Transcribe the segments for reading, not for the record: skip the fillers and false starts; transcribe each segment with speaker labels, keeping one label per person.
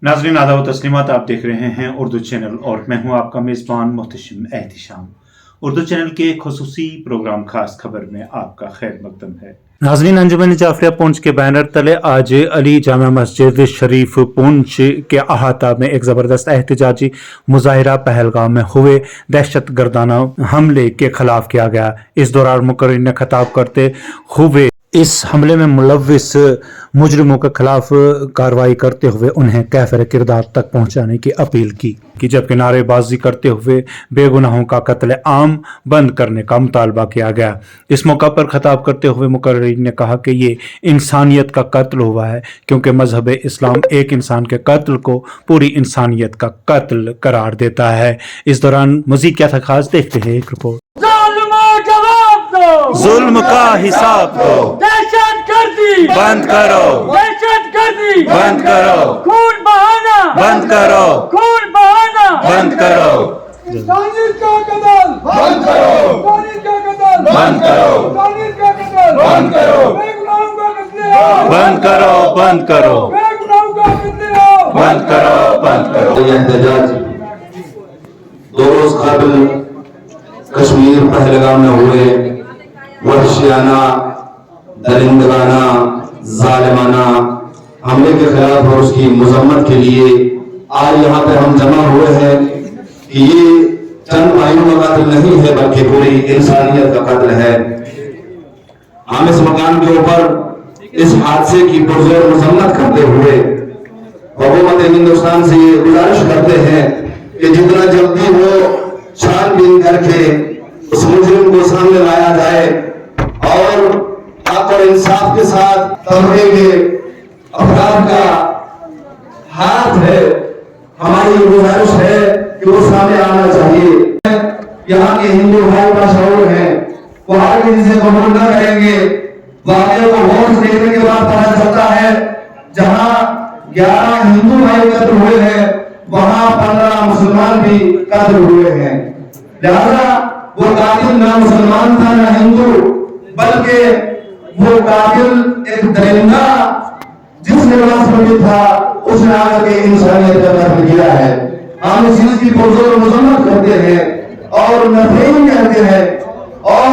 Speaker 1: नाज़रीन आदाब व तस्लीमात, आप देख रहे हैं उर्दू चैनल और मैं हूं आपका मेज़बान मोहतशिम एहतिशाम। उर्दू चैनल के खुसूसी प्रोग्राम खास खबर में आपका खैर मकदम है। नाज़रीन, अंजुमन जाफरिया पूंछ के बैनर तले आज अली जामा मस्जिद शरीफ पूंछ के अहाता में एक ज़बरदस्त एहतजाजी मुजाहिरा पहलगाम में हुए दहशत गर्दाना हमले के खिलाफ किया गया। इस दौरान मुकर्रिर ने खिताब करते हुए इस हमले में मुलव्विस मुजरिमों के खिलाफ कार्रवाई करते हुए उन्हें कैफिर किरदार तक पहुंचाने की अपील की जबकि नारेबाजी करते हुए बेगुनाहों का कत्ल आम बंद करने का मुतालबा किया गया। इस मौका पर खिताब करते हुए मुकर्रिर ने कहा कि ये इंसानियत का कत्ल हुआ है क्योंकि मजहब इस्लाम एक इंसान के कत्ल को पूरी इंसानियत का कत्ल करार देता है। इस दौरान मजीद क्या था खास, देखते हैं एक रिपोर्ट। जुल्म का हिसाब दो,
Speaker 2: दहशतगर्दी
Speaker 1: बंद करो,
Speaker 2: दहशतगर्दी
Speaker 1: बंद करो,
Speaker 2: खून बहाना
Speaker 1: बंद करो,
Speaker 2: खून बहाना
Speaker 1: बंद करो,
Speaker 2: इंसानियत का कत्ल
Speaker 1: बंद करो,
Speaker 2: इंसानियत का कत्ल
Speaker 1: बंद करो,
Speaker 2: इंसानियत का कत्ल
Speaker 1: बंद करो,
Speaker 2: बेगुनाहों का कत्ल
Speaker 1: बंद करो, बंद करो,
Speaker 2: बेगुनाहों का कत्ल
Speaker 1: बंद करो, बंद करो।
Speaker 3: ये एहतजाज 2 रोज कबल कश्मीर पहलगाम में हुए वहशियाना, दरिंदगाना, जालिमाना हमले के खिलाफ और उसकी मजम्मत के लिए आज यहाँ पे हम जमा हुए हैं कि ये चंद भाइयों का कत्ल नहीं है बल्कि पूरी इंसानियत का कत्ल है। हम इस मकान के ऊपर इस हादसे की पुरजोर मजम्मत करते हुए हुकूमत हिंदुस्तान से ये गुजारिश करते हैं कि जितना जल्दी वो छानबीन करके उस मुजरिम को सामने लाया जाए और हक और इंसाफ के साथ तबके के अफराद का हाथ है, हमारी गुजारिश है कि वो सामने आना चाहिए। यहाँ के हिंदू भाई का शौर है, वो हर किसी से कबूल न करेंगे। वाक़े को गौर से देखने के बाद पता चलता है जहाँ 11 हिंदू भाई कत्ल हुए हैं वहाँ 15 मुसलमान भी कत्ल हुए हैं। लिहाजा वो कातिल ना मुसलमान था ना हिंदू, बल्कि वो कातिल एक दरिंदा जिस लिबास में भी था उसने आकर के इंसानियत का कत्ल किया है। हम इस चीज की पुरजोर मजम्मत करते हैं और नफरत करते हैं और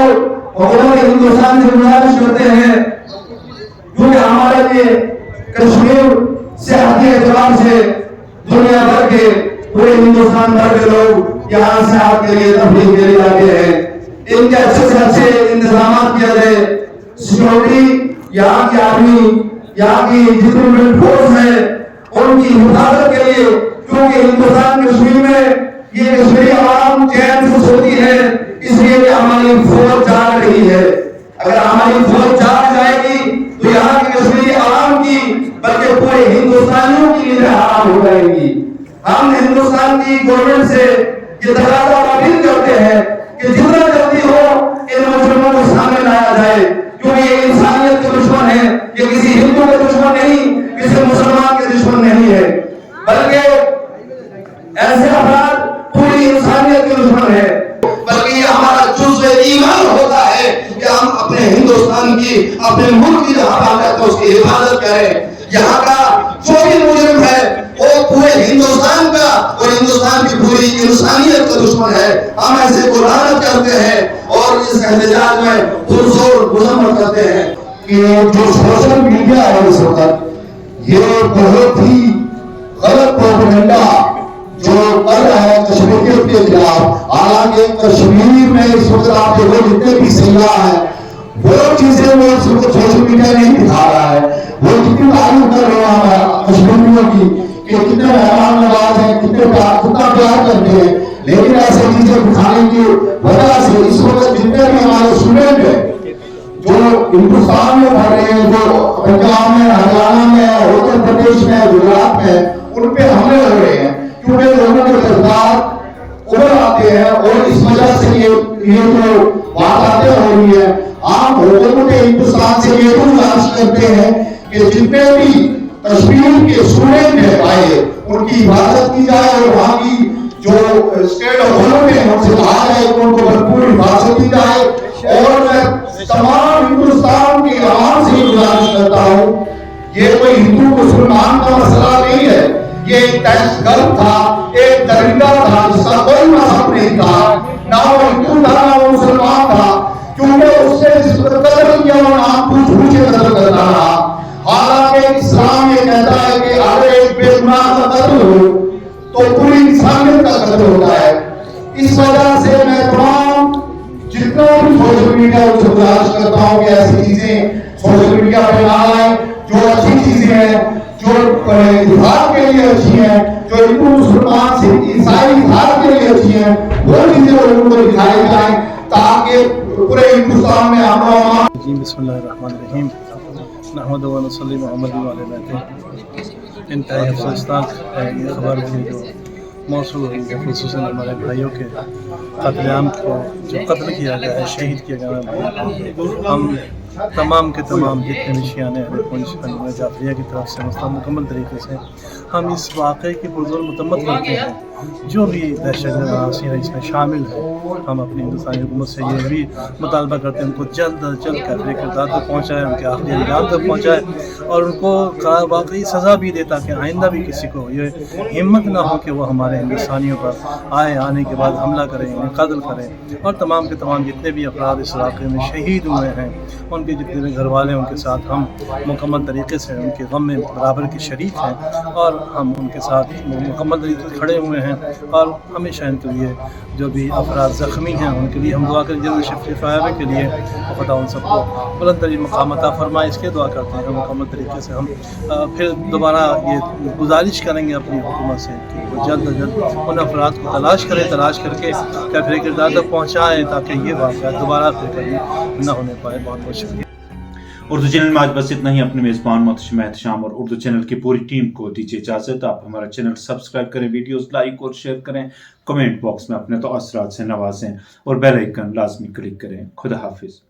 Speaker 3: हुकूमत हिंदुस्तान से गुजारिश करते हैं क्योंकि हमारे लिए कश्मीर सियासी एतबार से दुनिया भर के पूरे हिंदुस्तान भर के लोग यहाँ से आपके लिए तफरीक के लिए आते हैं। इनके अच्छे से अच्छे इंतजाम किया जाए, सिक्योरिटी, यहाँ की आर्मी, यहाँ की जितनी भी फोर्स है उनकी हिफाजत के लिए, क्योंकि हिंदुस्तान कश्मीर में ये कश्मीरी आवाम चैन से सोती है, इसलिए हमारी फौज जाग रही है। अगर हमारी फौज जाग जाएगी तो यहाँ की कश्मीरी आवाम की बल्कि पूरे हिंदुस्तानियों की नींद हराम हो जाएगी। हम हिंदुस्तान की गवर्नमेंट से ये तकाजा और अपील करते हैं कि जितना जल्दी हो इन मुजरिमों को सामने लाया जाए, क्योंकि ये इंसानियत के दुश्मन है, ये किसी हिंदू के दुश्मन नहीं, किसी मुसलमान के दुश्मन नहीं है, बल्कि ऐसे अपराध पूरी इंसानियत के दुश्मन है। बल्कि ये हमारा जुज़्व ईमान होता है कि हम अपने हिंदुस्तान की, अपने मुल्क की जहाँ बात है उसकी हिफाजत करें। यहाँ का जो भी मुजरिम है वो पूरे हिंदुस्तान का और हिंदुस्तान की पूरी इंसानियत का दुश्मन है। हम ऐसे को लानत करते हैं और इस एहतजाज में पुरजोर मजम्मत करते हैं कि जो सोशल मीडिया है इस वक्त ये बहुत ही गलत प्रोपेगेंडा जो कर रहा है कश्मीरियत के खिलाफ। हालांकि कश्मीर में इस वक्त आप देखो जितने भी सयाह हैं वो चीजें वो इस वक्त सोशल मीडिया नहीं दिखा रहा है। वो कितनी तारीफ कर रहे हैं कश्मीरियों की कि कितने मेहमान नवाज हैं, कितना प्यार करते हैं, लेकिन ऐसे चीजें दिखाने की वजह से इस वक्त जितने भी हमारे स्टूडेंट हैं जो हिंदुस्तान में पढ़ रहे हैं, जो पंजाब में, हरियाणा में, उत्तर प्रदेश में, गुजरात में, उन पे हमले हो रहे हैं क्योंकि लोगों के जज्बात उभर आते हैं और इस वजह से ये जो वारदातें हो रही है। आप हुकूमत हिंदुस्तान से ये गुजारिश करते हैं कि जितने भी कश्मीर के स्टूडेंट है आए उनकी हिफाजत की जाए और वहाँ की जो स्टेट गवर्नमेंट है उनसे कहा जाए कि उनको भरपूर हिफाजत की जाए। और मैं तमाम हिंदुस्तान की आवाम से गुजारिश करता हूँ, ये कोई हिंदू मुसलमान का मसला नहीं है,
Speaker 4: یہ ایک دہشت گرد تھا، ایک درندہ تھا جس کا کوئی مذہب نہیں تھا، نہ وہ ہندو تھا نہ وہ مسلمان تھا، کیونکہ اس سے جس پر قتل کیا وہ نام پوچھ پوچھے قتل کرتا رہا۔ حالانکہ اسلام یہ کہتا ہے کہ اگر ایک بے گناہ کا قتل ہو تو پوری انسانیت کا قتل ہوتا ہے۔ اس وجہ سے میں تمام جتنا بھی سوشل میڈیا کو گزارش کرتا ہوں کہ ایسی چیزیں سوشل میڈیا پہ نہ آئیں، جو اچھی چیزیں ہیں، جو اظہار کے لیے اچھی ہیں، جو ہندو مسلمان سے عیسائی اظہار کے لیے اچھی ہیں، وہ چیزیں لوگوں کو دکھائی جائیں تاکہ پورے ہندوستان میں امن و امان۔
Speaker 5: بسم اللہ الرحمن الرحیم، نحمد و نصلی محمد علیہ وسلم۔ انتہائی افسوسناک یہ خبر تھی جو موصول ہوئی ہے، خصوصاً ہمارے بھائیوں کے قتل عام کو جو قتل کیا گیا ہے، شہید کیا گیا ہے۔ ہم تمام کے تمام جتنے بھی شیعان اہل پنچ بنو جعفریہ کی طرف سے مکمل طریقے سے ہم اس واقعے کی پرزور متمت کرتے ہیں۔ جو بھی دہشت گرد عناصر اس میں شامل ہے، ہم اپنی ہندوستانی حکومت سے یہ بھی مطالبہ کرتے ہیں ان کو جلد از جلد کیفری کردار تک پہنچائے، ان کے آخری انجام تک پہنچائے اور ان کو واقعی سزا بھی دے تاکہ آئندہ بھی کسی کو یہ ہمت نہ ہو کہ وہ ہمارے ہندوستانیوں پر آنے کے بعد حملہ کریں، انہیں قتل کریں۔ اور تمام کے تمام جتنے بھی افراد اس علاقے میں شہید ہوئے ہیں، ان کے جتنے بھی گھر والے ان کے ساتھ ہم مکمل طریقے سے ان کے غم میں برابر کے شریک ہیں اور ہم ان کے ساتھ مکمل طریقے سے کھڑے ہوئے ہیں اور ہمیشہ ان کے لیے جو بھی افراد زخمی ہیں ان کے لیے ہم دعا کریں جلد شفا کے لیے خدا ان سب کو بلند ترین مقام عطا فرمائے، اس کے دعا کرتے ہیں۔ مکمل طریقے سے ہم پھر دوبارہ یہ گزارش کریں گے اپنی حکومت سے کہ وہ جلد از جلد ان افراد کو تلاش کر کے کیفری کردار تک پہنچائیں تاکہ یہ واقعات دوبارہ پھر کبھی نہ ہونے پائے۔ بہت بہت شکریہ۔
Speaker 1: اردو چینل میں آج بس اتنا ہی۔ اپنے میزبان محتشم احتشام اور اردو چینل کی پوری ٹیم کو دیجیے اجازت۔ آپ ہمارا چینل سبسکرائب کریں، ویڈیوز لائک اور شیئر کریں، کمنٹ باکس میں اپنے تاثرات سے نوازیں اور بیل آئیکن لازمی کلک کریں۔ خدا حافظ۔